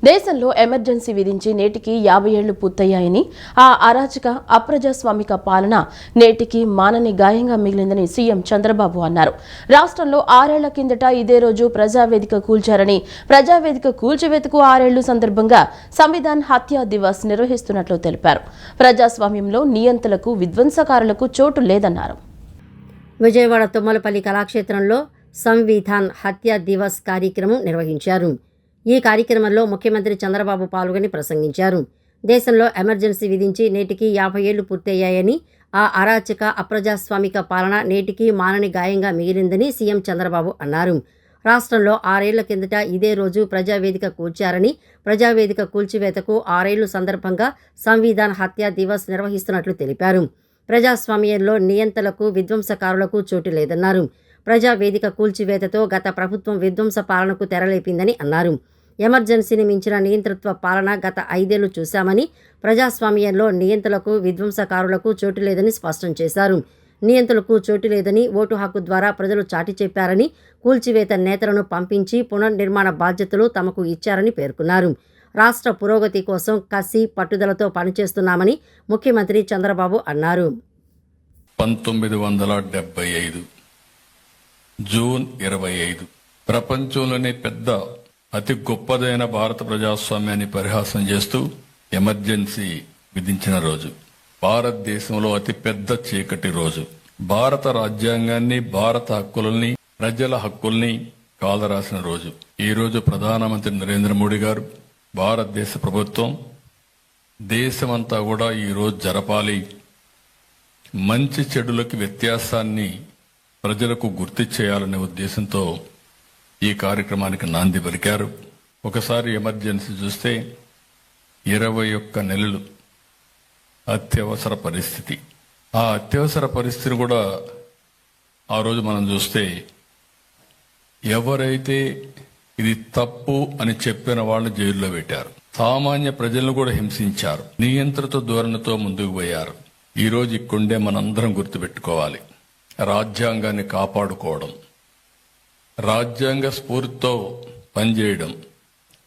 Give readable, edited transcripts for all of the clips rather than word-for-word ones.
దేశంలో ఎమర్జెన్సీ విధించి నేటికి 50 ఏళ్లు పూర్తయ్యాయని, ఆ అరాచక అప్రజాస్వామిక పాలన నేటికి మానని గాయంగా మిగిలిందని సీఎం చంద్రబాబు అన్నారు. రాష్ట్రంలో 6 ఏళ్ల కిందట ఇదే రోజు ప్రజావేదిక కూల్చారని, ప్రజావేదిక కూల్చివేతకు 6 ఏళ్లు సందర్భంగా సంవిధాన్ హత్యా దివస్ నిర్వహిస్తున్నట్లు తెలిపారు. ప్రజాస్వామ్యంలో నియంతలకు, విధ్వంసకారులకు చోటు లేదన్నారు. విజయవాడ తుమ్మలపల్లి కళాక్షేత్రంలో సంవిధాన్ హత్యా దివస్ కార్యక్రమం నిర్వహించారు. ఈ కార్యక్రమంలో ముఖ్యమంత్రి చంద్రబాబు పాల్గొని ప్రసంగించారు. దేశంలో ఎమర్జెన్సీ విధించి నేటికి 50 ఏళ్లు పూర్తయ్యాయని, ఆ అరాచక అప్రజాస్వామిక పాలన నేటికి మానని గాయంగా మిగిలిందని సీఎం చంద్రబాబు అన్నారు. రాష్ట్రంలో 6 ఏళ్ల కిందట ఇదే రోజు ప్రజావేదిక కూల్చారని, ప్రజావేదిక కూల్చివేతకు 6 ఏళ్లు సందర్భంగా సంవిధాన్ హత్యా దివస్ నిర్వహిస్తున్నట్లు తెలిపారు. ప్రజాస్వామ్యంలో నియంతలకు, విధ్వంసకారులకు చోటు లేదన్నారు. ప్రజావేదిక కూల్చివేతతో గత ప్రభుత్వం విధ్వంస పాలనకు తెరలేపిందని అన్నారు. ఎమర్జెన్సీని మించిన నియంతృత్వ పాలన గత 5 ఏళ్లు చూశామని, ప్రజాస్వామ్యంలో నియంతలకు, విధ్వంసకారులకు చోటు లేదని స్పష్టం చేశారు. నియంతలకు చోటు లేదని ఓటు హక్కు ద్వారా ప్రజలు చాటి చెప్పారని, కూల్చివేత నేతలను పంపించి పునర్నిర్మాణ బాధ్యతలు తమకు ఇచ్చారని పేర్కొన్నారు. రాష్ట్ర పురోగతి కోసం కసి, పట్టుదలతో పనిచేస్తున్నామని ముఖ్యమంత్రి చంద్రబాబు అన్నారు. 1975 జూన్ 25 ప్రపంచంలోనే పెద్ద, అతి గొప్పదైన భారత ప్రజాస్వామ్యాన్ని పరిహాసం చేస్తూ ఎమర్జెన్సీ విధించిన రోజు. భారతదేశంలో అతి పెద్ద చీకటి రోజు. భారత రాజ్యాంగాన్ని, భారత హక్కుల్ని, ప్రజల హక్కుల్ని కాలరాసిన రోజు. ఈ రోజు ప్రధానమంత్రి నరేంద్ర మోడీ గారు, భారతదేశ ప్రభుత్వం, దేశమంతా కూడా ఈ రోజు జరపాలి. మంచి చెడులకి వ్యత్యాసాన్ని ప్రజలకు గుర్తు చేయాలనే ఉద్దేశంతో ఈ కార్యక్రమానికి నాంది పలికారు. ఒకసారి ఎమర్జెన్సీ చూస్తే 21 నెలలు అత్యవసర పరిస్థితి. ఆ అత్యవసర పరిస్థితిని కూడా ఆ రోజు మనం చూస్తే ఎవరైతే ఇది తప్పు అని చెప్పిన వాళ్ళని జైల్లో పెట్టారు. సామాన్య ప్రజలను కూడా హింసించారు. నియంత్రిత ధోరణితో ముందుకు పోయారు. ఈ రోజు ఇక్కడే మనందరం గుర్తుపెట్టుకోవాలి. రాజ్యాంగాన్ని కాపాడుకోవడం, రాజ్యాంగ స్ఫూర్తితో పనిచేయడం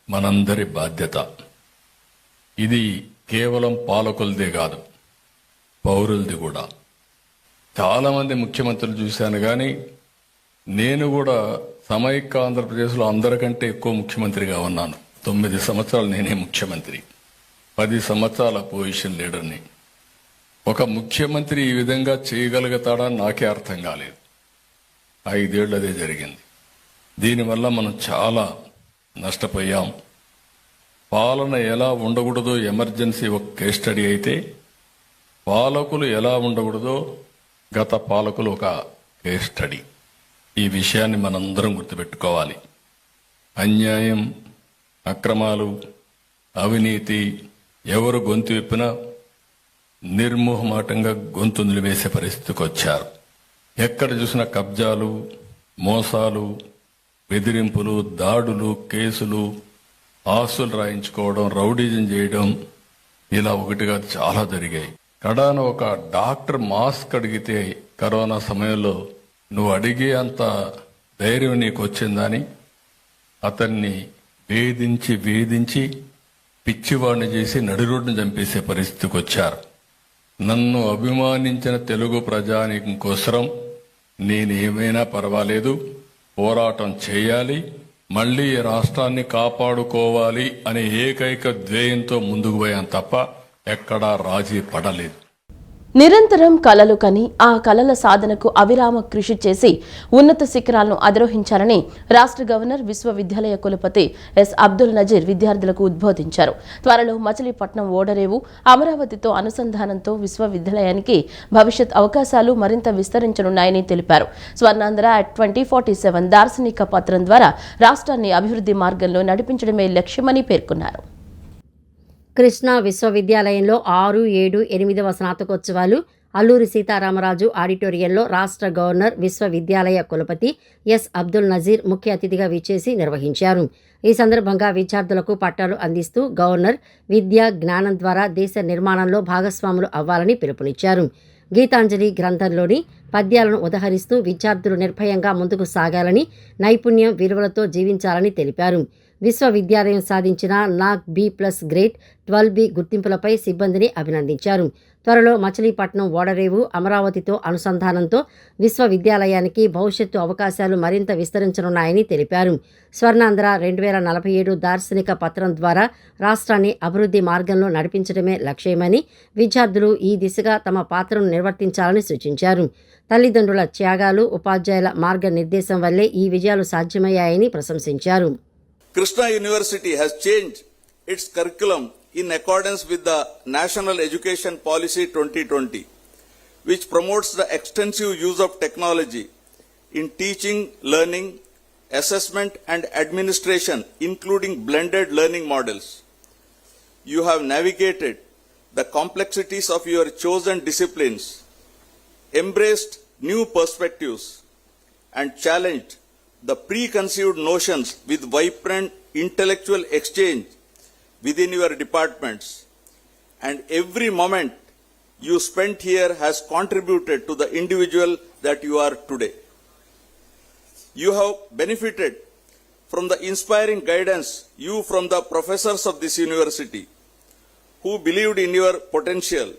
మనందరి బాధ్యత. ఇది కేవలం పాలకులదే కాదు, పౌరులది కూడా. చాలామంది ముఖ్యమంత్రులు చూశాను, కానీ నేను కూడా సమైక్య ఆంధ్రప్రదేశ్లో అందరికంటే ఎక్కువ ముఖ్యమంత్రిగా ఉన్నాను. 9 సంవత్సరాలు నేనే ముఖ్యమంత్రి, 10 సంవత్సరాల అపోజిషన్ లీడర్ని. ఒక ముఖ్యమంత్రి ఈ విధంగా చేయగలుగుతాడా నాకే అర్థం కాలేదు. 5 ఏళ్ళు అదే జరిగింది. దీనివల్ల మనం చాలా నష్టపోయాం. పాలన ఎలా ఉండకూడదో ఎమర్జెన్సీ ఒక కేస్ స్టడీ అయితే, పాలకులు ఎలా ఉండకూడదో గత పాలకులు ఒక కేస్ స్టడీ. ఈ విషయాన్ని మనందరం గుర్తుపెట్టుకోవాలి. అన్యాయం, అక్రమాలు, అవినీతి ఎవరు గొంతు విప్పినా నిర్మోహమాటంగా గొంతు నిలివేసే పరిస్థితికి వచ్చారు. ఎక్కడ చూసినా కబ్జాలు, మోసాలు, బెదిరింపులు, దాడులు, కేసులు, ఆస్తులు రాయించుకోవడం, రౌడీజం చేయడం, ఇలా ఒకటిగా చాలా జరిగాయి. కడాన ఒక డాక్టర్ మాస్క్ అడిగితే కరోనా సమయంలో నువ్వు అడిగే అంత ధైర్యం నీకు వచ్చిందని అతన్ని వేధించి పిచ్చివాడిని చేసి నడిరోడ్డును చంపేసే పరిస్థితికి వచ్చారు. నన్ను అభిమానించిన తెలుగు ప్రజానీకం కోసం నేనేమైనా పర్వాలేదు, పోరాటం చేయాలి, మళ్లీ ఈ రాష్ట్రాన్ని కాపాడుకోవాలి అనే ఏకైక ధ్యేయంతో ముందుకు పోయాను తప్ప ఎక్కడా రాజీ పడలేదు. నిరంతరం కలలు కని ఆ కలల సాధనకు అవిరామ కృషి చేసి ఉన్నత శిఖరాలను అధిరోహించారని రాష్ట్ర గవర్నర్, విశ్వవిద్యాలయ కులపతి ఎస్ అబ్దుల్ నజీర్ విద్యార్థులకు ఉద్బోధించారు. త్వరలో మచిలీపట్నం ఓడరేవు, అమరావతితో అనుసంధానంతో విశ్వవిద్యాలయానికి భవిష్యత్ అవకాశాలు మరింత విస్తరించనున్నాయని తెలిపారు. స్వర్ణాంధ్ర అట్ 2047 దార్శనిక పత్రం ద్వారా రాష్ట్రాన్ని అభివృద్ధి మార్గంలో నడిపించడమే లక్ష్యమని పేర్కొన్నారు. కృష్ణా విశ్వవిద్యాలయంలో 6, 7, 8వ స్నాతకోత్సవాలు అల్లూరి సీతారామరాజు ఆడిటోరియంలో రాష్ట్ర గవర్నర్, విశ్వవిద్యాలయ కులపతి ఎస్ అబ్దుల్ నజీర్ ముఖ్య అతిథిగా విచ్చేసి నిర్వహించారు. ఈ సందర్భంగా విద్యార్థులకు పట్టాలు అందిస్తూ గవర్నర్ విద్య, జ్ఞానం ద్వారా దేశ నిర్మాణంలో భాగస్వాములు అవ్వాలని పిలుపునిచ్చారు. గీతాంజలి గ్రంథంలోని పద్యాలను ఉదహరిస్తూ విద్యార్థులు నిర్భయంగా ముందుకు సాగాలని, నైపుణ్యం, విలువలతో జీవించాలని తెలిపారు. విశ్వవిద్యాలయం సాధించిన నాక్ B+ గ్రేడ్ 12B గుర్తింపులపై సిబ్బందిని అభినందించారు. త్వరలో మచిలీపట్నం ఓడరేవు అమరావతితో అనుసంధానంతో విశ్వవిద్యాలయానికి భవిష్యత్తు అవకాశాలు మరింత విస్తరించనున్నాయని తెలిపారు. స్వర్ణాంధ్ర 2047 దార్శనిక పత్రం ద్వారా రాష్ట్రాన్ని అభివృద్ధి మార్గంలో నడిపించడమే లక్ష్యమని, విద్యార్థులు ఈ దిశగా తమ పాత్రను నిర్వర్తించాలని సూచించారు. తల్లిదండ్రుల త్యాగాలు, ఉపాధ్యాయుల మార్గనిర్దేశం వల్లే ఈ విజయాలు సాధ్యమయ్యాయని ప్రశంసించారు. Krishna University has changed its curriculum in accordance with the National Education Policy 2020, which promotes the extensive use of technology in teaching, learning, assessment and administration, including blended learning models. You have navigated the complexities of your chosen disciplines, embraced new perspectives, and challenged the preconceived notions with vibrant intellectual exchange within your departments. And every moment you spent here has contributed to the individual that you are today. You have benefited from the inspiring guidance you from the professors of this university, who believed in your potential,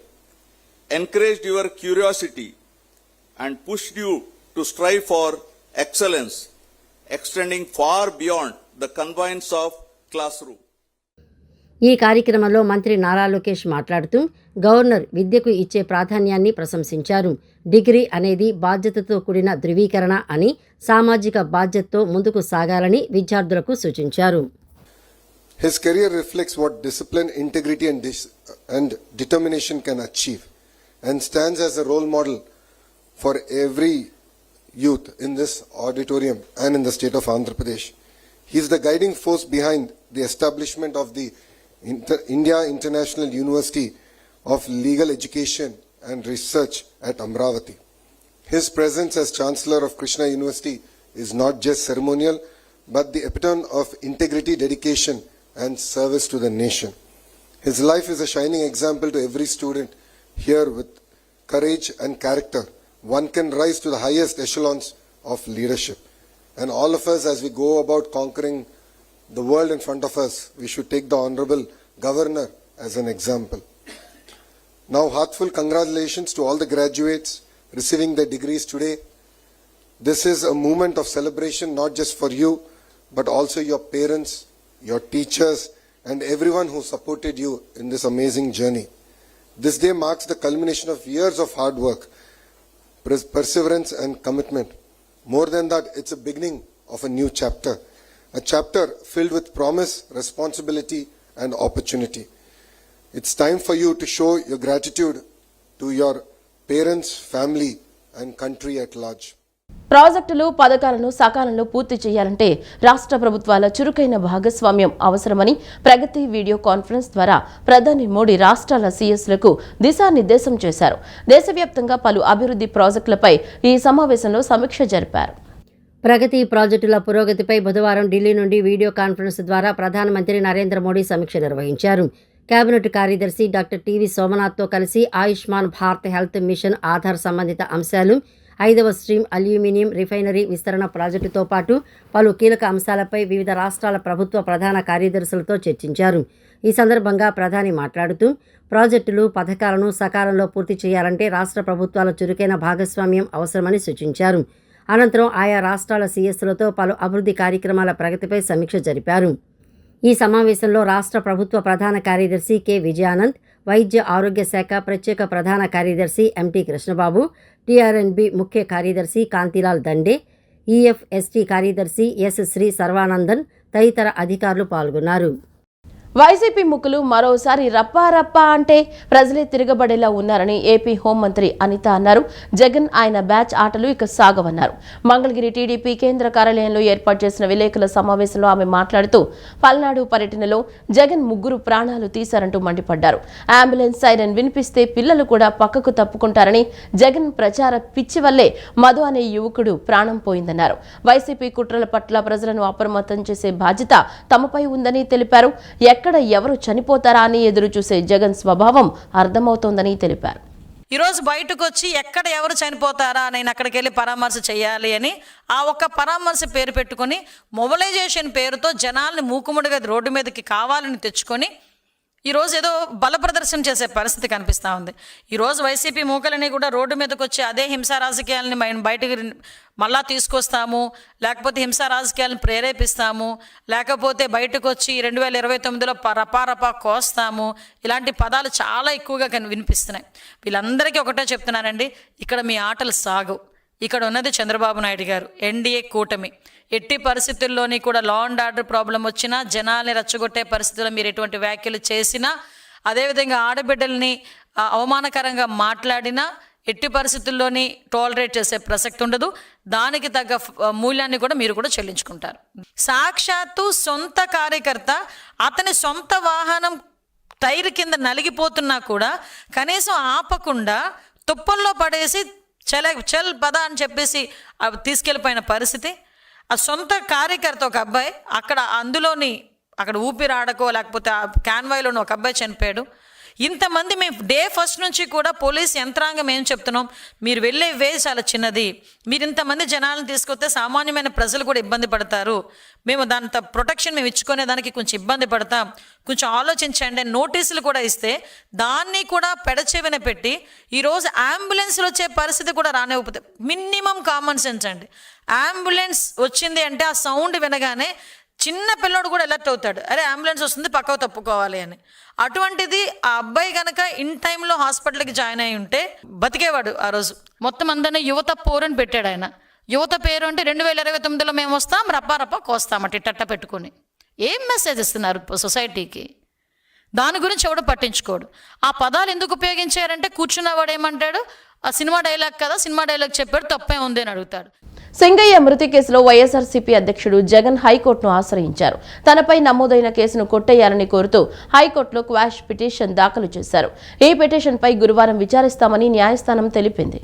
encouraged your curiosity, and pushed you to strive for excellence, extending far beyond the confines of classroom. ఈ కార్యక్రమంలో మంత్రి నారా లోకేష్ మాట్లాడుతూ governor విద్యకు ఇచ్చే ప్రాధాన్యాన్ని ప్రశంసించారు. Degree అనేది బాధ్యతతో కూడిన ధృవీకరణ అని, సామాజిక బాధ్యతతో ముందుకు సాగాలని విద్యార్థులకు సూచించారు. His career reflects what discipline, integrity and determination can achieve, and stands as a role model for every youth in this auditorium and in the state of Andhra Pradesh. He is the guiding force behind the establishment of the India International University of Legal Education and Research at Amravati. His presence as Chancellor of Krishna University is not just ceremonial, but the epitome of integrity, dedication and service to the nation. His life is a shining example to every student here. With courage and character, one can rise to the highest echelons of leadership. And all of us, as we go about conquering the world in front of us, we should take the Honorable Governor as an example. Now, heartfelt congratulations to all the graduates receiving their degrees today. This is a moment of celebration not just for you, but also your parents, your teachers, and everyone who supported you in this amazing journey. This day marks the culmination of years of hard work, perseverance and commitment. More than that, it's a beginning of a new chapter. A chapter filled with promise, responsibility and opportunity. It's time for you to show your gratitude to your parents, family and country at large. ప్రాజెక్టులు, పథకాలను సకాలంలో పూర్తి చేయాలంటే రాష్ట్ర ప్రభుత్వాల చురుకైన భాగస్వామ్యం అవసరమని ప్రగతి వీడియో కాన్ఫరెన్స్ ద్వారా ప్రధాని మోడీ రాష్ట్రాల సీఎస్లకు దిశానిర్దేశం చేశారు. దేశవ్యాప్తంగా పలు అభివృద్ధి ప్రాజెక్టులపై ఈ సమావేశంలో సమీక్ష జరిపారు. ప్రగతి ప్రాజెక్టుల పురోగతిపై బుధవారం ఢిల్లీ నుండి వీడియో కాన్ఫరెన్స్ ద్వారా ప్రధానమంత్రి నరేంద్ర మోడీ సమీక్ష నిర్వహించారు. కేబినెట్ కార్యదర్శి డాక్టర్ టీవీ సోమనాథ్తో కలిసి ఆయుష్మాన్ భారత్ హెల్త్ మిషన్ ఆధార్ సంబంధిత అంశాలు, 5వ స్ట్రీమ్ అల్యూమినియం రిఫైనరీ విస్తరణ ప్రాజెక్టుతో పాటు పలు కీలక అంశాలపై వివిధ రాష్ట్రాల ప్రభుత్వ ప్రధాన కార్యదర్శులతో చర్చించారు. ఈ సందర్భంగా ప్రధాని మాట్లాడుతూ ప్రాజెక్టులు, పథకాలను సకాలంలో పూర్తి చేయాలంటే రాష్ట్ర ప్రభుత్వాల చురుకైన భాగస్వామ్యం అవసరమని సూచించారు. అనంతరం ఆయా రాష్ట్రాల సీఎస్లతో పలు అభివృద్ధి కార్యక్రమాల ప్రగతిపై సమీక్ష జరిపారు. ఈ సమావేశంలో రాష్ట్ర ప్రభుత్వ ప్రధాన కార్యదర్శి కె విజయానంద్, వైద్య ఆరోగ్య శాఖ ప్రత్యేక ప్రధాన కార్యదర్శి ఎంటీ కృష్ణబాబు, టీఆర్ఎన్బి ముఖ్య కార్యదర్శి కాంతిలాల్ దండే, ఈఎఫ్ఎస్టీ కార్యదర్శి ఎస్ శ్రీ సర్వానందన్ తదితర అధికారులు పాల్గొన్నారు. వైసీపీ ముక్కులు మరోసారి రప్పారప్పా అంటే ప్రజలే తిరగబడేలా ఉన్నారని ఏపీ హోంమంత్రి అనిత అన్నారు. జగన్, ఆయన బ్యాచ్ ఆటలు ఇక సాగవన్నారు. మంగళగిరి టీడీపీ కేంద్ర కార్యాలయంలో ఏర్పాటు చేసిన విలేకరుల సమావేశంలో ఆమె మాట్లాడుతూ పల్నాడు పర్యటనలో జగన్ 3 ప్రాణాలు తీశారంటూ మండిపడ్డారు. అంబులెన్స్ సైరన్ వినిపిస్తే పిల్లలు కూడా పక్కకు తప్పుకుంటారని, జగన్ ప్రచార పిచ్చి వల్లే మధు అనే యువకుడు ప్రాణం పోయిందన్నారు. వైసీపీ కుట్రల పట్ల ప్రజలను అప్రమత్తం చేసే బాధ్యత తమపై ఉందని తెలిపారు. ఎక్కడ ఎవరు చనిపోతారా అని ఎదురు చూసే జగన్ స్వభావం అర్థమవుతోందని తెలిపారు. ఈరోజు బయటకు వచ్చి ఎక్కడ ఎవరు చనిపోతారా నేను అక్కడికి వెళ్ళి పరామర్శ చేయాలి అని ఆ ఒక్క పరామర్శ పేరు పెట్టుకొని మొబిలైజేషన్ పేరుతో జనాల్ని మూకుముడిగా రోడ్డు మీదకి కావాలని తెచ్చుకొని ఈరోజు ఏదో బల ప్రదర్శన చేసే పరిస్థితి కనిపిస్తూ ఉంది. ఈరోజు వైసీపీ మూకలని కూడా రోడ్డు మీదకి వచ్చి అదే హింసా రాజకీయాలని బయటకు మళ్ళా తీసుకొస్తాము, లేకపోతే హింసా రాజకీయాలను ప్రేరేపిస్తాము, లేకపోతే బయటకు వచ్చి 2029లో రపా కోస్తాము, ఇలాంటి పదాలు చాలా ఎక్కువగా వినిపిస్తున్నాయి. వీళ్ళందరికీ ఒకటే చెప్తున్నానండి, ఇక్కడ మీ ఆటలు సాగు. ఇక్కడ ఉన్నది చంద్రబాబు నాయుడు గారు, ఎన్డీఏ కూటమి. ఎట్టి పరిస్థితుల్లోని కూడా లా అండ్ ఆర్డర్ ప్రాబ్లం వచ్చినా, జనాల్ని రెచ్చగొట్టే పరిస్థితుల్లో మీరు ఎటువంటి వ్యాఖ్యలు చేసినా, అదేవిధంగా ఆడబిడ్డల్ని అవమానకరంగా మాట్లాడినా ఎట్టి పరిస్థితుల్లోని టాలరేట్ చేసే ప్రసక్తి ఉండదు. దానికి తగ్గ మూల్యాన్ని కూడా మీరు కూడా చెల్లించుకుంటారు. సాక్షాత్తు సొంత కార్యకర్త అతని సొంత వాహనం టైర్ కింద నలిగిపోతున్నా కూడా కనీసం ఆపకుండా తుప్పల్లో పడేసి చల్ పద అని చెప్పేసి తీసుకెళ్ళిపోయిన పరిస్థితి. ఆ సొంత కార్యకర్త ఒక అబ్బాయి అక్కడ ఊపిరాడకో లేకపోతే ఆ క్యాన్వాయ్లోని ఒక అబ్బాయి చనిపోయాడు. ఇంతమంది మేము డే ఫస్ట్ నుంచి కూడా పోలీస్ యంత్రాంగం ఏం చెప్తున్నాం, మీరు వెళ్ళే వే చాలా చిన్నది, మీరు ఇంతమంది జనాలను తీసుకొస్తే సామాన్యమైన ప్రజలు కూడా ఇబ్బంది పడతారు, మేము దాంతో ప్రొటెక్షన్ మేము ఇచ్చుకునే దానికి కొంచెం ఇబ్బంది పడతాం, కొంచెం ఆలోచించండి అని నోటీసులు కూడా ఇస్తే దాన్ని కూడా పెడచెవిన పెట్టి ఈరోజు అంబులెన్స్లు వచ్చే పరిస్థితి కూడా రానివ్వకపోతే మినిమం కామన్ సెన్స్ అండి. అంబులెన్స్ వచ్చింది అంటే ఆ సౌండ్ వినగానే చిన్న పిల్లోడు కూడా అలర్ట్ అవుతాడు, అరే అంబులెన్స్ వస్తుంది పక్కకు తప్పుకోవాలి అని. అటువంటిది ఆ అబ్బాయి కనుక ఇన్ టైంలో హాస్పిటల్కి జాయిన్ అయి ఉంటే బతికేవాడు. ఆ రోజు మొత్తం అందరినీ యువత పోరని పెట్టాడు ఆయన. యువత పేరు అంటే 2029లో మేము వస్తాం రప్పా కోస్తామట ఇట్టట్ట పెట్టుకొని. ఏం మెసేజ్ ఇస్తున్నారు సొసైటీకి? దాని గురించి ఎవడు పట్టించుకోడు. ఆ పదాలు ఎందుకు ఉపయోగించారంటే కూర్చున్నవాడు ఏమంటాడు, ఆ సినిమా డైలాగ్ కదా, సినిమా డైలాగ్ చెప్పాడు తప్పే ఉంది అని అడుగుతాడు. సింగయ్య మృతి కేసులో వైఎస్ఆర్సీపీ అధ్యక్షుడు జగన్ హైకోర్టును ఆశ్రయించారు. తనపై నమోదైన కేసును కొట్టేయాలని కోరుతూ హైకోర్టులో క్వాష్ పిటిషన్ దాఖలు చేశారు. ఈ పిటిషన్పై గురువారం విచారిస్తామని న్యాయస్థానం తెలిపింది.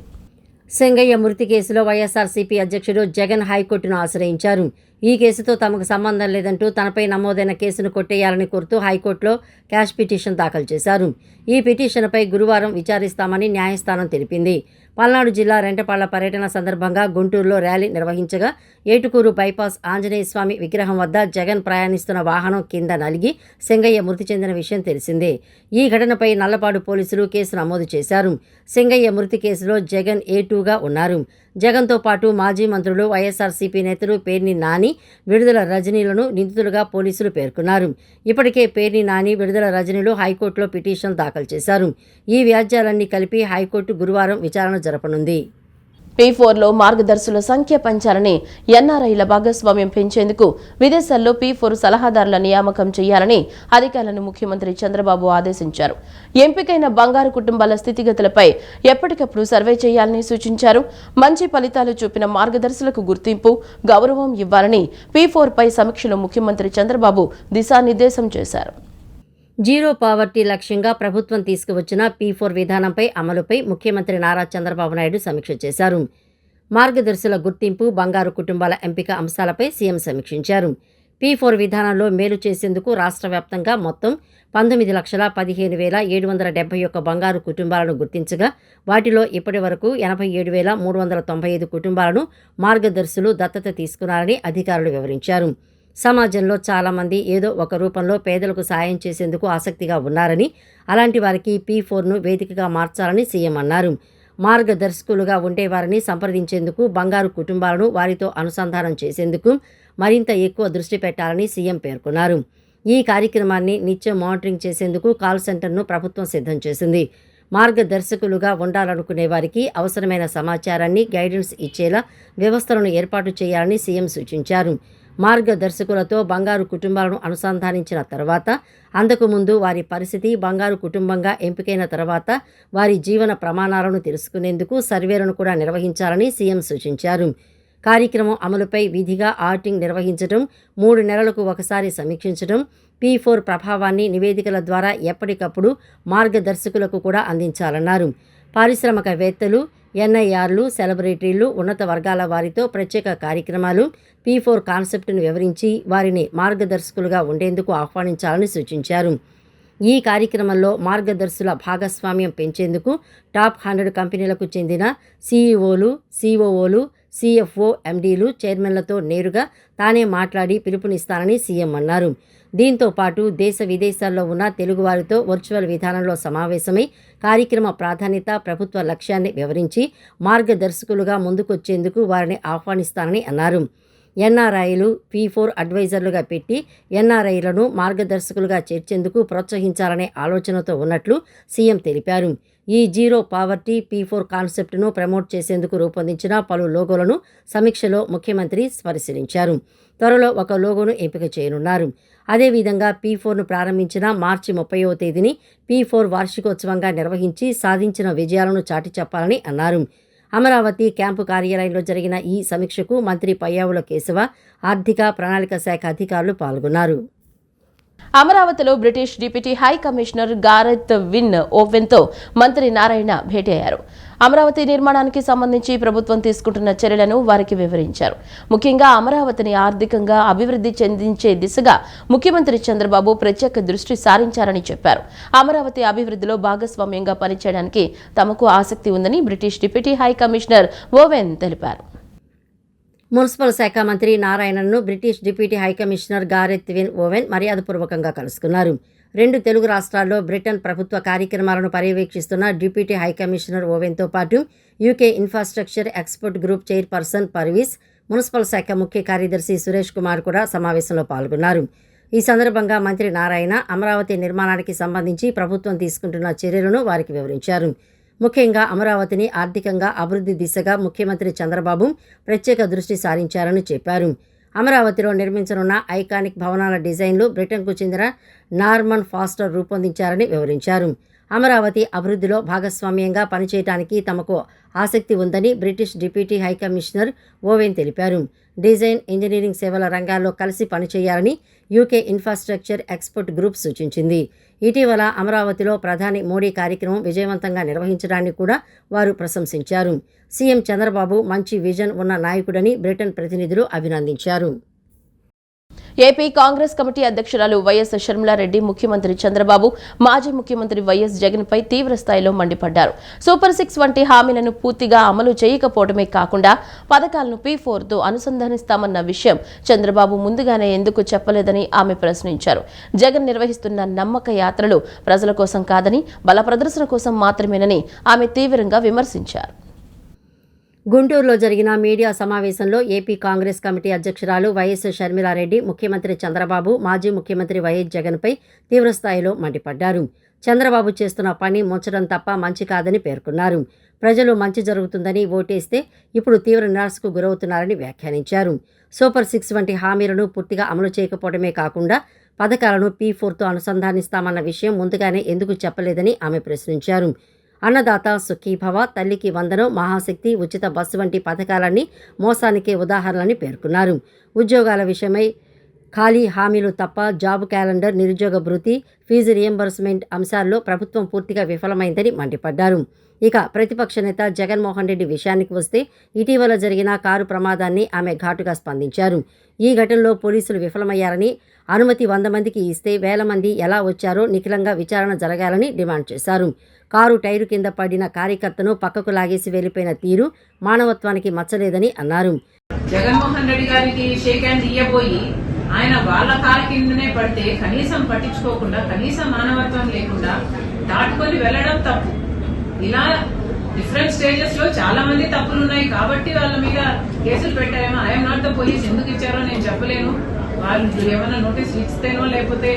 సింగయ్య మృతి కేసులో వైఎస్ఆర్సీపీ అధ్యక్షుడు జగన్ హైకోర్టును ఆశ్రయించారు. ఈ కేసుతో తమకు సంబంధం లేదంటూ తనపై నమోదైన కేసును కొట్టేయాలని కోరుతూ హైకోర్టులో క్వాష్ పిటిషన్ దాఖలు చేశారు. ఈ పిటిషన్పై గురువారం విచారిస్తామని న్యాయస్థానం తెలిపింది. పల్నాడు జిల్లా రెంటపాళ్ల పర్యటన సందర్భంగా గుంటూరులో ర్యాలీ నిర్వహించగా ఏటుకూరు బైపాస్ ఆంజనేయ స్వామి విగ్రహం వద్ద జగన్ ప్రయాణిస్తున్న వాహనం కింద నలిగి సింగయ్య మృతి చెందిన విషయం తెలిసిందే. ఈ ఘటనపై నల్లపాడు పోలీసులు కేసు నమోదు చేశారు. సింగయ్య మృతి కేసులో జగన్ A2గా ఉన్నారు. జగన్తో పాటు మాజీ మంత్రులు, వైఎస్ఆర్సీపీ నేతలు పేర్ని నాని, విడుదల రజనీలను నిందితులుగా పోలీసులు పేర్కొన్నారు. ఇప్పటికే పేర్ని నాని, విడుదల రజనీలు హైకోర్టులో పిటిషన్ దాఖలు చేశారు. ఈ వ్యాజ్యాలన్నీ కలిపి హైకోర్టు గురువారం విచారణ జరపనుంది. P4లో మార్గదర్శుల సంఖ్య పెంచాలని, ఎన్ఆర్ఐల భాగస్వామ్యం పెంచేందుకు విదేశాల్లో P4 సలహాదారుల నియామకం చేయాలని అధికారులను ముఖ్యమంత్రి చంద్రబాబు ఆదేశించారు. ఎంపికైన బంగారు కుటుంబాల స్థితిగతులపై ఎప్పటికప్పుడు సర్వే చేయాలని సూచించారు. మంచి ఫలితాలు చూపిన మార్గదర్శులకు గుర్తింపు, గౌరవం ఇవ్వాలని P4పై సమీక్షలో ముఖ్యమంత్రి చంద్రబాబు దిశానిర్దేశం చేశారు. జీరో పావర్టీ లక్ష్యంగా ప్రభుత్వం తీసుకువచ్చిన P4 విధానంపై అమలుపై ముఖ్యమంత్రి నారా చంద్రబాబు నాయుడు సమీక్ష చేశారు. మార్గదర్శుల గుర్తింపు, బంగారు కుటుంబాల ఎంపిక అంశాలపై సీఎం సమీక్షించారు. P4 విధానంలో మేలు చేసేందుకు రాష్ట్ర వ్యాప్తంగా మొత్తం 19,15,771 బంగారు కుటుంబాలను గుర్తించగా వాటిలో ఇప్పటి వరకు 87,395 కుటుంబాలను మార్గదర్శులు దత్తత తీసుకున్నారని అధికారులు వివరించారు. సమాజంలో చాలామంది ఏదో ఒక రూపంలో పేదలకు సాయం చేసేందుకు ఆసక్తిగా ఉన్నారని, అలాంటి వారికి P4ను వేదికగా మార్చాలని సీఎం అన్నారు. మార్గదర్శకులుగా ఉండేవారిని సంప్రదించేందుకు, బంగారు కుటుంబాలను వారితో అనుసంధానం చేసేందుకు మరింత ఎక్కువ దృష్టి పెట్టాలని సీఎం పేర్కొన్నారు. ఈ కార్యక్రమాన్ని నిత్యం మానిటరింగ్ చేసేందుకు కాల్ సెంటర్ను ప్రభుత్వం సిద్ధం చేసింది. మార్గదర్శకులుగా ఉండాలనుకునే వారికి అవసరమైన సమాచారాన్ని, గైడెన్స్ ఇచ్చేలా వ్యవస్థలను ఏర్పాటు చేయాలని సీఎం సూచించారు. మార్గదర్శకులతో బంగారు కుటుంబాలను అనుసంధానించిన తర్వాత, అంతకుముందు వారి పరిస్థితి, బంగారు కుటుంబంగా ఎంపికైన తర్వాత వారి జీవన ప్రమాణాలను తెలుసుకునేందుకు సర్వేలను కూడా నిర్వహించాలని సీఎం సూచించారు. కార్యక్రమం అమలుపై విధిగా ఆడిటింగ్ నిర్వహించడం, 3 నెలలకు ఒకసారి సమీక్షించడం, P4 ప్రభావాన్ని నివేదికల ద్వారా ఎప్పటికప్పుడు మార్గదర్శకులకు కూడా అందించాలన్నారు. పారిశ్రామికవేత్తలు, ఎన్ఐఆర్లు, సెలబ్రిటీలు, ఉన్నత వర్గాల వారితో ప్రత్యేక కార్యక్రమాలు, P4 కాన్సెప్ట్ను వివరించి వారిని మార్గదర్శకులుగా ఉండేందుకు ఆహ్వానించాలని సూచించారు. ఈ కార్యక్రమంలో మార్గదర్శుల భాగస్వామ్యం పెంచేందుకు టాప్ 100 కంపెనీలకు చెందిన సీఈఓలు, సిఓఓలు, సిఎఫ్ఓ, ఎండీలు, చైర్మన్లతో నేరుగా తానే మాట్లాడి పిలుపునిస్తానని సీఎం అన్నారు. దీంతో పాటు దేశ విదేశాల్లో ఉన్న తెలుగువారితో వర్చువల్ విధానంలో సమావేశమై కార్యక్రమ ప్రాధాన్యత, ప్రభుత్వ లక్ష్యాన్ని వివరించి మార్గదర్శకులుగా ముందుకొచ్చేందుకు వారిని ఆహ్వానిస్తానని అన్నారు. ఎన్ఆర్ఐలు P4 అడ్వైజర్లుగా పెట్టి ఎన్ఆర్ఐలను మార్గదర్శకులుగా చేర్చేందుకు ప్రోత్సహించాలనే ఆలోచనతో ఉన్నట్లు సీఎం తెలిపారు. ఈ జీరో పావర్టీ P4 కాన్సెప్ట్ను ప్రమోట్ చేసేందుకు రూపొందించిన పలు లోగోలను సమీక్షలో ముఖ్యమంత్రి పరిశీలించారు. త్వరలో ఒక లోగోను ఎంపిక చేయనున్నారు. అదేవిధంగా P4ను ప్రారంభించిన మార్చి 30వ తేదీని P4 వార్షికోత్సవంగా నిర్వహించి సాధించిన విజయాలను చాటి చెప్పాలని అన్నారు. అమరావతి క్యాంపు కార్యాలయంలో జరిగిన ఈ సమీక్షకు మంత్రి పయ్యావుల కేశవ, ఆర్థిక ప్రణాళిక శాఖ అధికారులు పాల్గొన్నారు. అమరావతిలో British deputy high commissioner Gareth Wynn ఓవెన్తో మంత్రి నారాయణ భేటీ అయ్యారు. అమరావతి నిర్మాణానికి సంబంధించి ప్రభుత్వం తీసుకుంటున్న చర్యలను వారికి వివరించారు. ముఖ్యంగా అమరావతిని ఆర్థికంగా అభివృద్ధి చెందించే దిశగా ముఖ్యమంత్రి చంద్రబాబు ప్రత్యేక దృష్టి సారించారని చెప్పారు. అమరావతి అభివృద్ధిలో భాగస్వామ్యంగా పనిచేయడానికి తమకు ఆసక్తి ఉందని British deputy high commissioner Owen తెలిపారు. మున్సిపల్ శాఖ మంత్రి నారాయణన్ను British deputy high commissioner Gareth Wynn Owen మర్యాదపూర్వకంగా కలుసుకున్నారు. 2 తెలుగు రాష్ట్రాల్లో బ్రిటన్ ప్రభుత్వ కార్యక్రమాలను పర్యవేక్షిస్తున్న డిప్యూటీ హైకమిషనర్ ఓవెన్తో పాటు UK infrastructure expert group chairperson పర్వీస్, మున్సిపల్ శాఖ ముఖ్య కార్యదర్శి సురేష్ కుమార్ కూడా సమావేశంలో పాల్గొన్నారు. ఈ సందర్భంగా మంత్రి నారాయణ అమరావతి నిర్మాణానికి సంబంధించి ప్రభుత్వం తీసుకుంటున్న చర్యలను వారికి వివరించారు. ముఖ్యంగా అమరావతిని ఆర్థికంగా అభివృద్ధి దిశగా ముఖ్యమంత్రి చంద్రబాబు ప్రత్యేక దృష్టి సారించారని చెప్పారు. అమరావతిలో నిర్మించనున్న ఐకానిక్ భవనాల డిజైన్లు బ్రిటన్కు చెందిన నార్మన్ ఫాస్టర్ రూపొందించారని వివరించారు. అమరావతి అభివృద్ధిలో భాగస్వామ్యంగా పనిచేయడానికి తమకు ఆసక్తి ఉందని బ్రిటిష్ డిప్యూటీ హైకమిషనర్ ఓవెన్ తెలిపారు. డిజైన్, ఇంజనీరింగ్ సేవల రంగాల్లో కలిసి పనిచేయాలని యూకే ఇన్ఫ్రాస్ట్రక్చర్ ఎక్స్పర్ట్ గ్రూప్ సూచించింది. ఇటీవల అమరావతిలో ప్రధాని మోడీ కార్యక్రమం విజయవంతంగా నిర్వహించడాన్ని కూడా వారు ప్రశంసించారు. సీఎం చంద్రబాబు మంచి విజన్ ఉన్న నాయకుడని బ్రిటన్ ప్రతినిధులు అభినందించారు. ఏపీ కాంగ్రెస్ కమిటీ అధ్యక్షురాలు వైఎస్ షర్మిలారెడ్డి ముఖ్యమంత్రి చంద్రబాబు, మాజీ ముఖ్యమంత్రి వైఎస్ జగన్పై తీవ్ర స్థాయిలో మండిపడ్డారు. సూపర్ 6 వంటి హామీలను పూర్తిగా అమలు చేయకపోవడమే కాకుండా పథకాలను P4తో అనుసంధానిస్తామన్న విషయం చంద్రబాబు ముందుగానే ఎందుకు చెప్పలేదని ఆమె ప్రశ్నించారు. జగన్ నిర్వహిస్తున్న నమ్మక యాత్రలు ప్రజల కోసం కాదని, బల ప్రదర్శన కోసం మాత్రమేనని ఆమె తీవ్రంగా విమర్శించారు. గుంటూరులో జరిగిన మీడియా సమావేశంలో ఏపీ కాంగ్రెస్ కమిటీ అధ్యక్షురాలు వైఎస్ షర్మిలారెడ్డి ముఖ్యమంత్రి చంద్రబాబు, మాజీ ముఖ్యమంత్రి వైఎస్ జగన్పై తీవ్రస్థాయిలో మండిపడ్డారు. చంద్రబాబు చేస్తున్న పని ముంచడం తప్ప మంచి కాదని పేర్కొన్నారు. ప్రజలు మంచి జరుగుతుందని ఓటేస్తే ఇప్పుడు తీవ్ర నిరాశకు గురవుతున్నారని వ్యాఖ్యానించారు. సూపర్ 6 వంటి హామీలను పూర్తిగా అమలు చేయకపోవడమే కాకుండా పథకాలను P4తో అనుసంధానిస్తామన్న విషయం ముందుగానే ఎందుకు చెప్పలేదని ఆమె ప్రశ్నించారు. అన్నదాత సుఖీభవ, తల్లికి వందనం, మహాశక్తి, ఉచిత బస్సు వంటి పథకాలన్నీ మోసానికే ఉదాహరణలని పేర్కొన్నారు. ఉద్యోగాల విషయమై ఖాళీ హామీలు తప్ప జాబ్ క్యాలెండర్, నిరుద్యోగ భృతి, ఫీజు రియంబర్స్మెంట్ అంశాల్లో ప్రభుత్వం పూర్తిగా విఫలమైందని మండిపడ్డారు. ఇక ప్రతిపక్ష నేత జగన్మోహన్ రెడ్డి విషయానికి వస్తే ఇటీవల జరిగిన కారు ప్రమాదాన్ని ఆమె ఘాటుగా స్పందించారు. ఈ ఘటనలో పోలీసులు విఫలమయ్యారని, అనుమతి 100 మందికి ఇస్తే 1000 మంది ఎలా వచ్చారో నిఖిలంగా విచారణ జరగాలని డిమాండ్ చేశారు. కారు టైరు కింద పడిన కార్యకర్తను పక్కకు లాగేసి వెళ్లిపోయిన తీరు మానవత్వానికి మచ్చలేదని అన్నారు. జగన్మోహన్ రెడ్డి గారికి షేక్ హ్యాండ్ ఇయ్యబోయి ఆయన వాళ్ళ కారు కిందనే పడితే కనీసం పట్టించుకోకుండా, కనీసం మానవత్వం లేకుండా దాటుకొని వెళ్లడం తప్పు. ఇలా డిఫరెంట్ స్టేజెస్ లో చాలా మంది తప్పులున్నాయి కాబట్టి వాళ్ళ మీద కేసులు పెట్టారేమో. ఐఎమ్ నాట్ ద పోలీస్, ఎందుకు ఇచ్చారో నేను చెప్పలేను. వాళ్ళు ఏమైనా నోటీస్ ఇస్తేనో లేకపోతే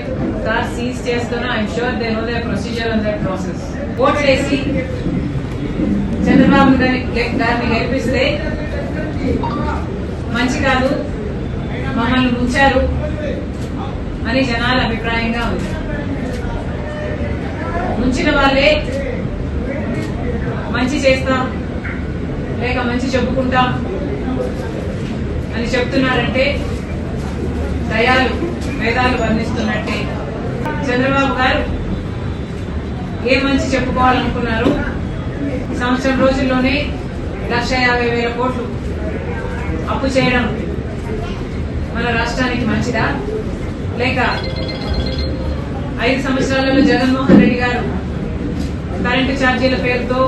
కార్ సీజ్ చేస్తేనో I'm sure they know the procedure and that process. Vote వేసి చంద్రబాబు గారిని గెలిపిస్తే మంచి కాదు, మమ్మల్ని ముంచారు అని జనాల అభిప్రాయంగా ఉంది. ముంచిన వాళ్ళే మంచి చేస్తాం లేక మంచి చెప్పుకుంటాం అని చెప్తున్నారంటే దయాలు వేదాలు వర్ణిస్తున్నట్టే. చంద్రబాబు గారు ఏ మంచి చెప్పుకోవాలనుకున్నారు? సంవత్సరం రోజుల్లోనే 1,50,000 కోట్లు అప్పు చేయడం మన రాష్ట్రానికి మంచిదా, లేక 5 సంవత్సరాలలో జగన్మోహన్ రెడ్డి గారు కరెంటు ఛార్జీల పేరుతో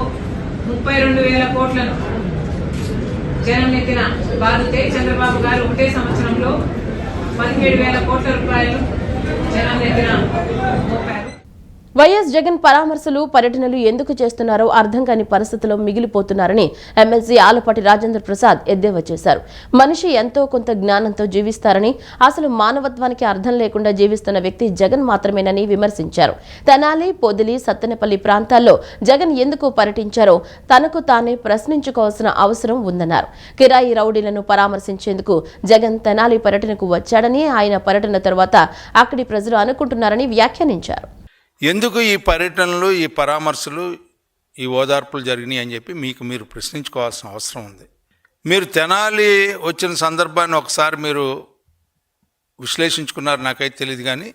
32,000 కోట్లను జనం నెత్తిన బాధితే చంద్రబాబు గారు ఒకటే సంవత్సరంలో 17,000 కోట్ల రూపాయలు జనం నెత్తిన మోపారు. వైఎస్ జగన్ పరామర్శలు పర్యటనలు ఎందుకు చేస్తున్నారో అర్థం కాని పరిస్థితిలో మిగిలిపోతున్నారని ఎమ్మెల్సీ ఆలపాటి రాజేంద్ర ప్రసాద్ ఎద్దేవా చేశారు. మనిషి ఎంతో కొంత జ్ఞానంతో జీవిస్తారని, అసలు మానవత్వానికి అర్థం లేకుండా జీవిస్తున్న వ్యక్తి జగన్ మాత్రమేనని విమర్శించారు. తెనాలి, పొదిలి, సత్తెనపల్లి ప్రాంతాల్లో జగన్ ఎందుకు పర్యటించారో తనకు తానే ప్రశ్నించుకోవాల్సిన అవసరం ఉందన్నారు. కిరాయి రౌడీలను పరామర్శించేందుకు జగన్ తెనాలి పర్యటనకు వచ్చాడని, ఆయన పర్యటన తర్వాత అక్కడి ప్రజలు అనుకుంటున్నారని వ్యాఖ్యానించారు. ఎందుకు ఈ పర్యటనలు, ఈ పరామర్శలు, ఈ ఓదార్పులు జరిగినాయి అని చెప్పి మీరు ప్రశ్నించుకోవాల్సిన అవసరం ఉంది. మీరు తెనాలి వచ్చిన సందర్భాన్ని ఒకసారి మీరు విశ్లేషించుకున్నారు, నాకైతే తెలియదు. కానీ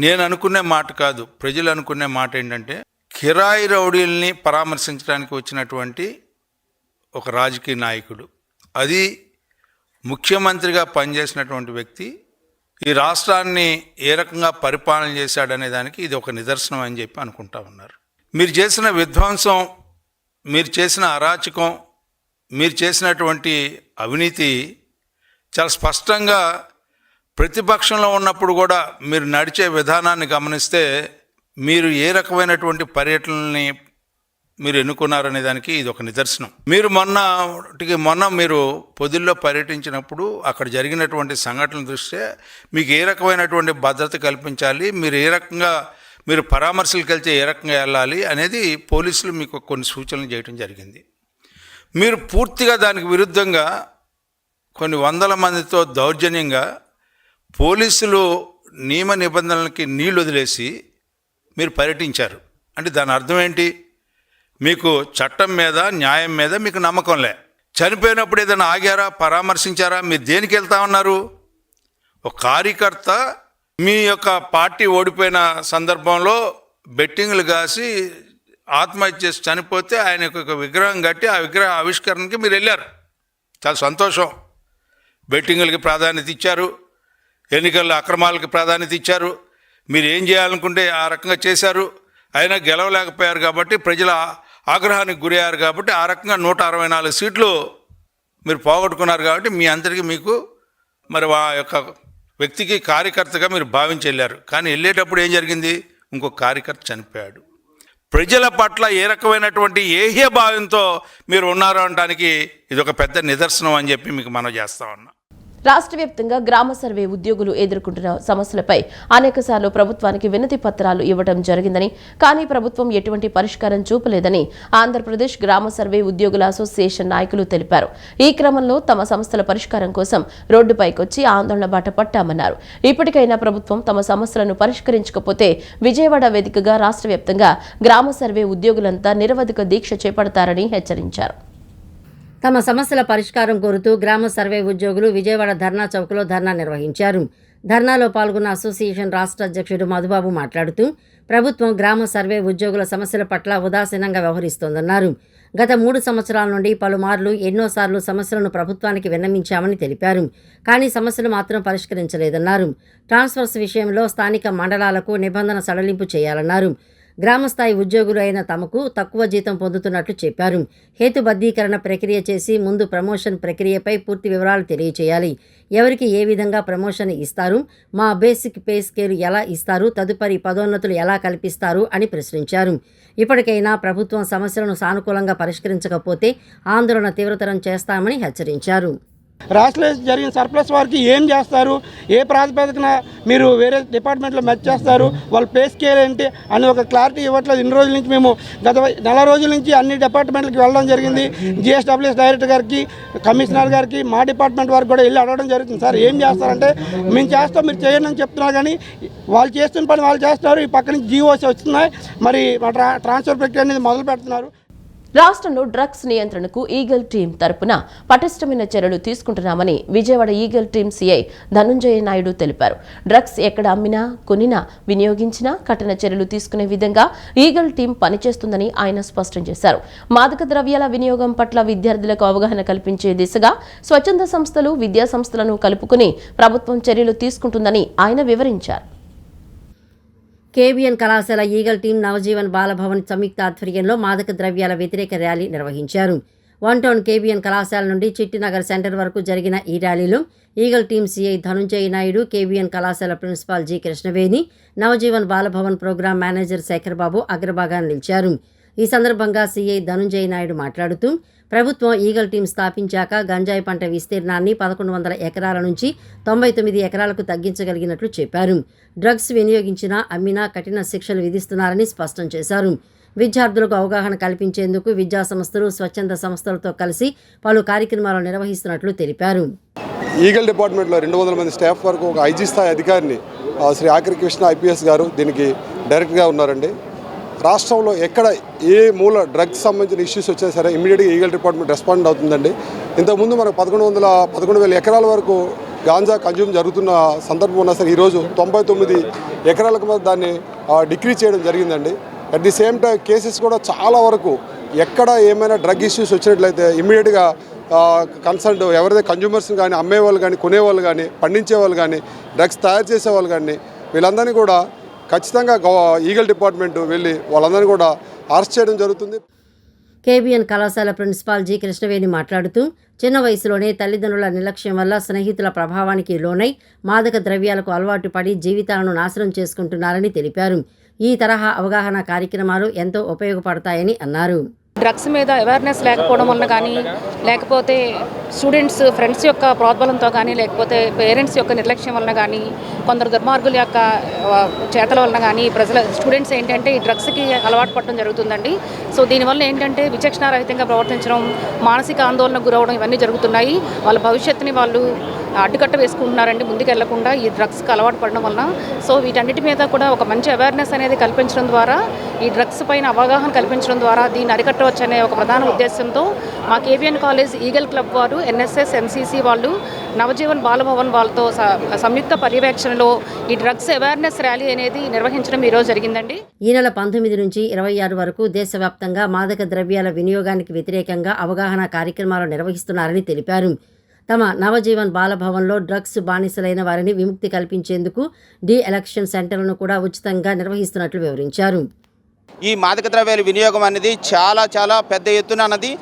నేను అనుకునే మాట కాదు, ప్రజలు అనుకునే మాట ఏంటంటే, కిరాయి రౌడీల్ని పరామర్శించడానికి వచ్చినటువంటి ఒక రాజకీయ నాయకుడు, అది ముఖ్యమంత్రిగా పనిచేసినటువంటి వ్యక్తి ఈ రాష్ట్రాన్ని ఏ రకంగా పరిపాలన చేశాడనే దానికి ఇది ఒక నిదర్శనం అని చెప్పి అనుకుంటా ఉన్నారు. మీరు చేసిన విధ్వంసం, మీరు చేసిన అరాచకం, మీరు చేసినటువంటి అవినీతి చాలా స్పష్టంగా ప్రతిపక్షంలో ఉన్నప్పుడు కూడా మీరు నడిచే విధానాన్ని గమనిస్తే మీరు ఏ రకమైనటువంటి పర్యటనల్ని మీరు ఎన్నుకున్నారనే దానికి ఇది ఒక నిదర్శనం. మీరు మొన్న మీరు పొదిల్లో పర్యటించినప్పుడు అక్కడ జరిగినటువంటి సంఘటనల దృష్ట్యా మీకు ఏ రకమైనటువంటి భద్రత కల్పించాలి, మీరు ఏ రకంగా మీరు పరామర్శలకు వెళ్తే ఏ రకంగా వెళ్ళాలి అనేది పోలీసులు మీకు కొన్ని సూచనలు చేయడం జరిగింది. మీరు పూర్తిగా దానికి విరుద్ధంగా కొన్ని వందల మందితో దౌర్జన్యంగా పోలీసులు నియమ నిబంధనలకి నీళ్లు వదిలేసి మీరు పర్యటించారు. అంటే దాని అర్థం ఏంటి? మీకు చట్టం మీద, న్యాయం మీద మీకు నమ్మకంలే. చనిపోయినప్పుడు ఏదైనా ఆగారా, పరామర్శించారా? మీరు దేనికి వెళ్తా ఉన్నారు? ఒక కార్యకర్త మీ యొక్క పార్టీ ఓడిపోయిన సందర్భంలో బెట్టింగ్లు కాసి ఆత్మహత్య చేసి చనిపోతే ఆయన ఒక విగ్రహం కట్టి ఆ విగ్రహ ఆవిష్కరణకి మీరు వెళ్ళారు. చాలా సంతోషం. బెట్టింగులకి ప్రాధాన్యత ఇచ్చారు, ఎన్నికల అక్రమాలకి ప్రాధాన్యత ఇచ్చారు, మీరు ఏం చేయాలనుకుంటే ఆ రకంగా చేశారు. అయినా గెలవలేకపోయారు కాబట్టి ప్రజల ఆగ్రహానికి గురయ్యారు కాబట్టి ఆ రకంగా 164 సీట్లు మీరు పోగొట్టుకున్నారు. కాబట్టి మీ అందరికీ మీకు మరి ఆ యొక్క వ్యక్తికి కార్యకర్తగా మీరు భావించి వెళ్ళారు. కానీ వెళ్ళేటప్పుడు ఏం జరిగింది? ఇంకొక కార్యకర్త చనిపోయాడు. ప్రజల పట్ల ఏ రకమైనటువంటి ఏహ్య భావంతో మీరు ఉన్నారో అనడానికి ఇది ఒక పెద్ద నిదర్శనం అని చెప్పి మీకు మనం చేస్తా ఉన్నా. రాష్ట్ర వ్యాప్తంగా గ్రామ సర్వే ఉద్యోగులు ఎదుర్కొంటున్న సమస్యలపై అనేకసార్లు ప్రభుత్వానికి వినతి పత్రాలు ఇవ్వడం జరిగిందని, కానీ ప్రభుత్వం ఎటువంటి పరిష్కారం చూపలేదని ఆంధ్రప్రదేశ్ గ్రామ సర్వే ఉద్యోగుల అసోసియేషన్ నాయకులు తెలిపారు. ఈ క్రమంలో తమ సమస్యల పరిష్కారం కోసం రోడ్డుపైకొచ్చి ఆందోళన బాట పట్టామన్నారు. ఇప్పటికైనా ప్రభుత్వం తమ సమస్యలను పరిష్కరించకపోతే విజయవాడ వేదికగా రాష్ట్ర వ్యాప్తంగా గ్రామ సర్వే ఉద్యోగులంతా నిరవధిక దీక్ష చేపడతారని హెచ్చరించారు. తమ సమస్యల పరిష్కారం కోరుతూ గ్రామ సర్వే ఉద్యోగులు విజయవాడ ధర్నా చౌక్లో ధర్నా నిర్వహించారు. ధర్నాలో పాల్గొన్న అసోసియేషన్ రాష్ట్ర అధ్యక్షుడు మధుబాబు మాట్లాడుతూ ప్రభుత్వం గ్రామ సర్వే ఉద్యోగుల సమస్యల పట్ల ఉదాసీనంగా వ్యవహరిస్తోందన్నారు. గత 3 సంవత్సరాల నుండి పలుమార్లు ఎన్నోసార్లు సమస్యలను ప్రభుత్వానికి విన్నవించామని తెలిపారు. కానీ సమస్యలు మాత్రం పరిష్కరించలేదన్నారు. ట్రాన్స్ఫర్స్ విషయంలో స్థానిక మండలాలకు నిబంధన సడలింపు చేయాలన్నారు. గ్రామస్థాయి ఉద్యోగులు అయిన తమకు తక్కువ జీతం పొందుతున్నట్లు చెప్పారు. హేతుబద్ధీకరణ ప్రక్రియ చేసి ముందు ప్రమోషన్ ప్రక్రియపై పూర్తి వివరాలు తెలియచేయాలి. ఎవరికి ఏ విధంగా ప్రమోషన్ ఇస్తారు, మా బేసిక్ పే స్కేల్ ఎలా ఇస్తారు, తదుపరి పదోన్నతులు ఎలా కల్పిస్తారు అని ప్రశ్నించారు. ఇప్పటికైనా ప్రభుత్వం సమస్యలను సానుకూలంగా పరిష్కరించకపోతే ఆందోళన తీవ్రతరం చేస్తామని హెచ్చరించారు. రాష్ట్రంలో జరిగిన సర్ప్లస్ వారికి ఏం చేస్తారు, ఏ ప్రాతిపదికన మీరు వేరే డిపార్ట్మెంట్లో మెచ్ చేస్తారు, వాళ్ళ పే స్కేల్ ఏంటి అని ఒక క్లారిటీ ఇవ్వట్లేదు. ఇన్ని రోజుల నుంచి మేము గత 4 రోజుల నుంచి అన్ని డిపార్ట్మెంట్లకి వెళ్ళడం జరిగింది. జిఎస్డబ్ల్యూఎస్ డైరెక్టర్ గారికి, కమిషనర్ గారికి, మా డిపార్ట్మెంట్ వారికి కూడా వెళ్ళి అడగడం జరుగుతుంది. సార్ ఏం చేస్తారంటే మేము చేస్తాం, మీరు చేయండి అని చెప్తున్నారు. కానీ వాళ్ళు చేస్తున్న పని వాళ్ళు చేస్తున్నారు. ఈ పక్క నుంచి జీవోస్ వస్తున్నాయి, మరి ట్రాన్స్ఫర్ ప్రక్రియ అనేది మొదలు పెడుతున్నారు. రాష్ట్రంలో డ్రగ్స్ నియంత్రణకు ఈగల్ టీం తరపున పటిష్టమైన చర్యలు తీసుకుంటున్నామని Vijayawada eagle team CI Dhananjaya Naidu తెలిపారు. డ్రగ్స్ ఎక్కడ అమ్మినా, కొనినా, వినియోగించినా కఠిన చర్యలు తీసుకునే విధంగా ఈగల్ టీం పనిచేస్తుందని ఆయన స్పష్టం చేశారు. మాదక ద్రవ్యాల వినియోగం పట్ల విద్యార్థులకు అవగాహన కల్పించే దిశగా స్వచ్ఛంద సంస్థలు, విద్యా సంస్థలను కలుపుకుని ప్రభుత్వం చర్యలు తీసుకుంటుందని ఆయన వివరించారు. కేబిఎన్ కళాశాల ఈగల్ టీం నవజీవన్ బాలభవన్ సంయుక్త ఆధ్వర్యంలో మాదక ద్రవ్యాల వ్యతిరేక ర్యాలీ నిర్వహించారు. వన్ టౌన్ కేబిఎన్ కళాశాల నుండి చిట్టినగర్ సెంటర్ వరకు జరిగిన ఈ ర్యాలీలో eagle team CI Dhanunjaya Naidu, KBN కళాశాల principal G Krishnaveni, Navajeevan Balabhavan program manager Sekhar Babu అగ్రభాగాన్ని నిలిచారు. ఈ సందర్భంగా సిఐ ధనుంజయ నాయుడు మాట్లాడుతూ, ప్రభుత్వం ఈగల్ టీం స్థాపించాక గంజాయి పంట విస్తీర్ణాన్ని 1100 ఎకరాల నుంచి 99 ఎకరాలకు తగ్గించగలిగినట్లు చెప్పారు. డ్రగ్స్ వినియోగించినా, అమ్మినా కఠిన శిక్షలు విధిస్తున్నారని స్పష్టం చేశారు. విద్యార్థులకు అవగాహన కల్పించేందుకు విద్యా సంస్థలు, స్వచ్ఛంద సంస్థలతో కలిసి పలు కార్యక్రమాలు నిర్వహిస్తున్నట్లు తెలిపారు. ఈగల్ డిపార్ట్మెంట్లో 200 మంది స్టాఫ్ వరకు ఒక ఐజీ స్థాయి అధికారిని శ్రీ ఆఖరి కృష్ణ ఐపీఎస్ గారు దీనికి డైరెక్ట్గా ఉన్నారండి. రాష్ట్రంలో ఎక్కడ ఏ మూల డ్రగ్స్ సంబంధించిన ఇష్యూస్ వచ్చినా సరే ఇమీడియట్గా ఈగల్ డిపార్ట్మెంట్ రెస్పాండ్ అవుతుందండి. ఇంతకుముందు మనకు 11,000 ఎకరాల వరకు గాంజా కన్జ్యూమ్ జరుగుతున్న సందర్భం ఉన్నా సరే ఈరోజు 99 ఎకరాలకు మీద దాన్ని డిక్రీజ్ చేయడం జరిగిందండి. At the same time cases కూడా చాలా వరకు ఎక్కడ ఏమైనా డ్రగ్ ఇష్యూస్ వచ్చినట్లయితే ఇమీడియట్గా కన్సర్న్ ఎవరైతే కన్జ్యూమర్స్ కానీ, అమ్మేవాళ్ళు కానీ, కొనేవాళ్ళు కానీ, పండించేవాళ్ళు కానీ, డ్రగ్స్ తయారు చేసేవాళ్ళు కానీ వీళ్ళందరినీ కూడా ఖచ్చితంగా ఈగల్ డిపార్ట్మెంట్ వెళ్ళి వాళ్ళందరినీ కూడా అరెస్ట్ చేయడం జరుగుతుంది. కేబిఎన్ కళాశాల ప్రిన్సిపాల్ జి కృష్ణవేణి మాట్లాడుతూ, చిన్న వయసులోనే తల్లిదండ్రుల నిర్లక్ష్యం వల్ల స్నేహితుల ప్రభావానికి లోనై మాదక ద్రవ్యాలకు అలవాటు పడి జీవితాలను నాశనం చేసుకుంటున్నారని తెలిపారు. ఈ తరహా అవగాహన కార్యక్రమాలు ఎంతో ఉపయోగపడతాయని అన్నారు. డ్రగ్స్ మీద అవేర్నెస్ లేకపోవడం వలన కానీ, లేకపోతే స్టూడెంట్స్ ఫ్రెండ్స్ యొక్క ప్రోద్బలంతో కానీ, లేకపోతే పేరెంట్స్ యొక్క నిర్లక్ష్యం వలన కానీ, కొందరు దుర్మార్గుల యొక్క చేతల వలన కానీ స్టూడెంట్స్ ఏంటంటే ఈ డ్రగ్స్కి అలవాటు పడడం జరుగుతుందండి. సో దీనివల్ల ఏంటంటే విచక్షణారహితంగా ప్రవర్తించడం, మానసిక ఆందోళనకు గురవడం ఇవన్నీ జరుగుతున్నాయి. వాళ్ళ భవిష్యత్తుని వాళ్ళు అడ్డుకట్ట వేసుకుంటున్నారండి ముందుకు వెళ్లకుండా ఈ డ్రగ్స్కి అలవాటు పడడం వలన. సో వీటన్నిటి మీద కూడా ఒక మంచి అవేర్నెస్ అనేది కల్పించడం ద్వారా, ఈ డ్రగ్స్ పైన అవగాహన కల్పించడం ద్వారా దీన్ని అరికట్టవచ్చు అనే ఒక ప్రధాన ఉద్దేశంతో మా కేబిఎన్ కాలేజ్ ఈగల్ క్లబ్ వారు, ఎన్ఎస్ఎస్, ఎన్సీసీ వాళ్ళు, నవజీవన్ బాలభవన్ వాళ్ళతో సంయుక్త పర్యవేక్షణలో ఈ డ్రగ్స్ అవేర్నెస్ ర్యాలీ అనేది నిర్వహించడం ఈరోజు జరిగిందండి. ఈ నెల 19 నుంచి 26 వరకు దేశవ్యాప్తంగా మాదక ద్రవ్యాల వినియోగానికి వ్యతిరేకంగా అవగాహన కార్యక్రమాలు నిర్వహిస్తున్నారని తెలిపారు. తమ నవజీవన్ బాలభవన్లో డ్రగ్స్ బానిసలైన వారిని విముక్తి కల్పించేందుకు డీ ఎలక్షన్ సెంటర్లను కూడా ఉచితంగా నిర్వహిస్తున్నట్లు వివరించారు. ఈ మాదక ద్రవ్యాల వినియోగం అనేది చాలా పెద్ద ఎత్తున అన్నది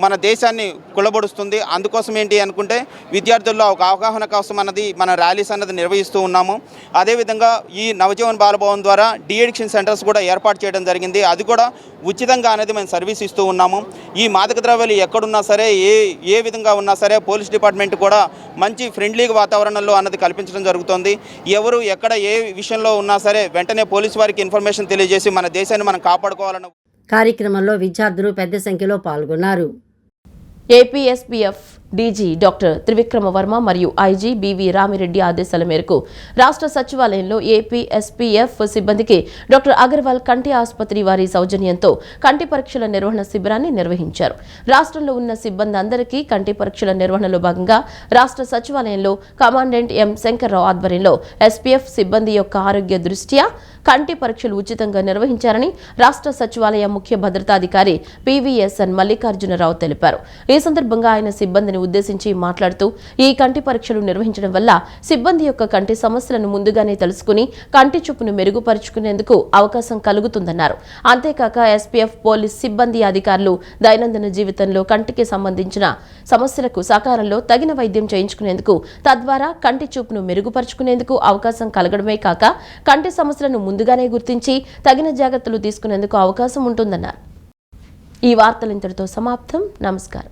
మన దేశాన్ని కులబొడుస్తుంది. అందుకోసం ఏంటి అనుకుంటే విద్యార్థుల్లో ఒక అవగాహన కోసం అన్నది మన ర్యాలీస్ అన్నది నిర్వహిస్తూ ఉన్నాము. అదేవిధంగా ఈ నవజీవన్ బాలభవన్ ద్వారా డీ అడిక్షన్ సెంటర్స్ కూడా ఏర్పాటు చేయడం జరిగింది. అది కూడా ఉచితంగా అనేది మేము సర్వీస్ ఇస్తూ ఉన్నాము. ఈ మాదక ద్రవ్యాలు ఎక్కడున్నా సరే, ఏ విధంగా ఉన్నా సరే పోలీస్ డిపార్ట్మెంట్ కూడా మంచి ఫ్రెండ్లీ వాతావరణంలో అన్నది కల్పించడం జరుగుతుంది. ఎవరు ఎక్కడ ఏ విషయంలో ఉన్నా సరే వెంటనే పోలీసు వారికి ఇన్ఫర్మేషన్ తెలియజేసి మన దేశాన్ని మనం కాపాడుకోవాలన్న కార్యక్రమంలో విద్యార్థులు పెద్ద సంఖ్యలో పాల్గొన్నారు. APSPF DG doctor Trivikrama Varma మరియు ఐజీ బివి రామిరెడ్డి ఆదేశాల మేరకు రాష్ట్ర సచివాలయంలో ఏపీఎస్పీఎఫ్ సిబ్బందికి డాక్టర్ అగర్వాల్ కంటి ఆసుపత్రి వారి సౌజన్యంతో కంటి పరీక్షల నిర్వహణ శిబిరాన్ని నిర్వహించారు. రాష్ట్రంలో ఉన్న సిబ్బంది అందరికీ కంటి పరీక్షల నిర్వహణలో భాగంగా రాష్ట్ర సచివాలయంలో కమాండెంట్ ఎం శంకర్రావు ఆధ్వర్యంలో ఎస్పీఎఫ్ సిబ్బంది యొక్క ఆరోగ్య దృష్ట్యా కంటి పరీక్షలు ఉచితంగా నిర్వహించారని రాష్ట్ర సచివాలయ ముఖ్య భద్రతాధికారి పివిఎస్ఎన్ మల్లికార్జునరావు తెలిపారు. ఈ సందర్భంగా ఆయన సిబ్బందిని ఉద్దేశించి మాట్లాడుతూ, ఈ కంటి పరీక్షలు నిర్వహించడం వల్ల సిబ్బంది యొక్క కంటి సమస్యలను ముందుగానే తెలుసుకుని కంటి చూపును మెరుగుపరుచుకునేందుకు అవకాశం కలుగుతుందన్నారు. అంతేకాక ఎస్పీఎఫ్ పోలీస్ సిబ్బంది అధికారులు దైనందిన జీవితంలో కంటికి సంబంధించిన సమస్యలకు సకాలంలో తగిన వైద్యం చేయించుకునేందుకు, తద్వారా కంటి చూపును మెరుగుపరుచుకునేందుకు అవకాశం కలగడమే కాక కంటి సమస్యలను ముందుగానే గుర్తించి తగిన జాగ్రత్తలు తీసుకునేందుకు అవకాశం ఉంటుందన్నారు. ఈ వార్తలు ఇంతటితో సమాప్తం. నమస్కారం.